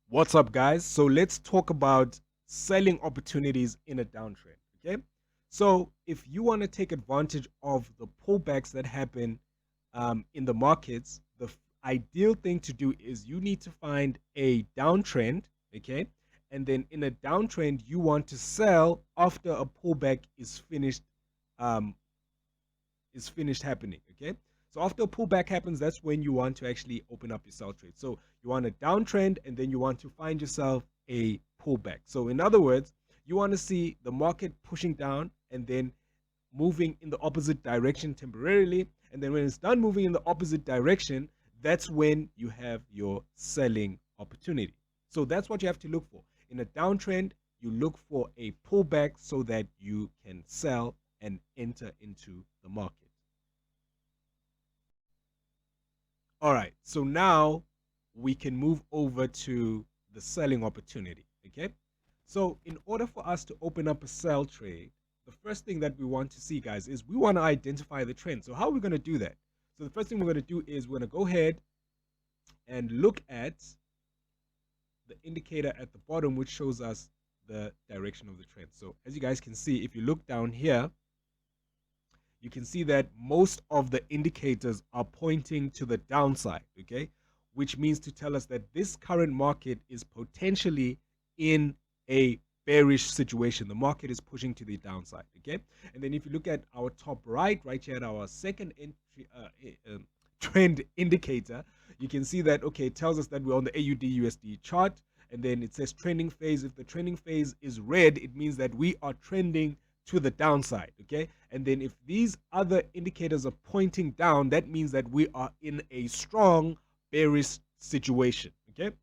What's up, guys? So let's talk about selling opportunities in a downtrend. Okay. So if you want to take advantage of the pullbacks that happen in the markets, the ideal thing to do is you need to find a downtrend. Okay. And then in a downtrend, you want to sell after a pullback um, is finished happening. Okay. So after a pullback happens, that's when you want to actually open up your sell trade. So you want a downtrend and then you want to find yourself a pullback. So in other words, you want to see the market pushing down and then moving in the opposite direction temporarily. And then when it's done moving in the opposite direction, that's when you have your selling opportunity. So that's what you have to look for. In a downtrend, you look for a pullback so that you can sell and enter into the market. All right, so now we can move over to the selling opportunity. Okay, so in order for us to open up a sell trade, the first thing that we want to see, guys, is we want to identify the trend. So how are we going to do that? So the first thing we're going to do is we're going to go ahead and look at the indicator at the bottom, which shows us the direction of the trend. So as you guys can see, if you look down here, you can see that most of the indicators are pointing to the downside, okay? Which means to tell us that this current market is potentially in a bearish situation. The market is pushing to the downside, okay? And then if you look at our top right here at our second entry, trend indicator, you can see that, okay, it tells us that we're on the AUD USD chart, and then it says trending phase. If the trending phase is red, it means that we are trending to the downside, okay? And then if these other indicators are pointing down, that means that we are in a strong bearish situation, okay?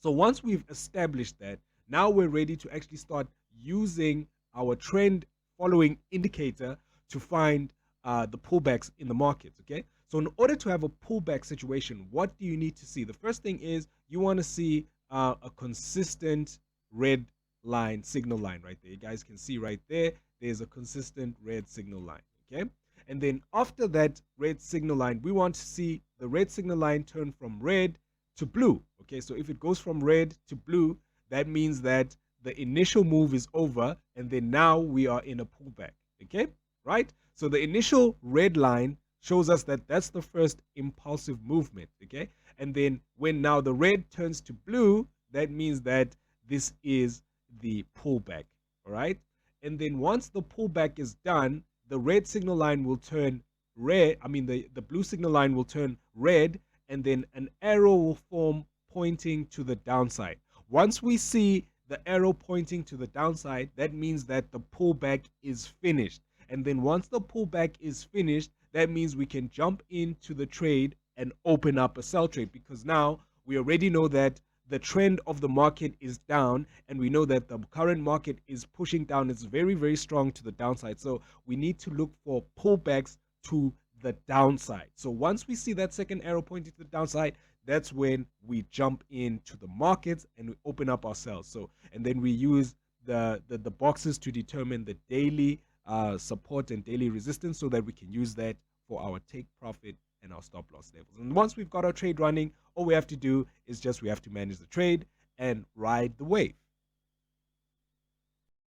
So once we've established that, now we're ready to actually start using our trend following indicator to find the pullbacks in the markets, okay? So in order to have a pullback situation, what do you need to see? The first thing is you want to see a consistent red line, signal line right there. You guys can see right there, there's a consistent red signal line, okay? And then after that red signal line, we want to see the red signal line turn from red to blue, okay? So if it goes from red to blue, that means that the initial move is over, and then now we are in a pullback, okay? Right? So the initial red line shows us that that's the first impulsive movement, okay? And then when now the red turns to blue, that means that this is the pullback, all right? And then once the pullback is done, the red signal line will turn red. The blue signal line will turn red, and then an arrow will form pointing to the downside. Once we see the arrow pointing to the downside, that means that the pullback is finished. And then once the pullback is finished, that means we can jump into the trade and open up a sell trade, because now we already know that the trend of the market is down, and we know that the current market is pushing down. It's very, very strong to the downside. So we need to look for pullbacks to the downside. So once we see that second arrow pointing to the downside, that's when we jump into the markets and we open up ourselves. So, and then we use the boxes to determine the daily support and daily resistance, so that we can use that for our take profit and our stop loss levels. And once we've got our trade running, all we have to do is we have to manage the trade and ride the wave.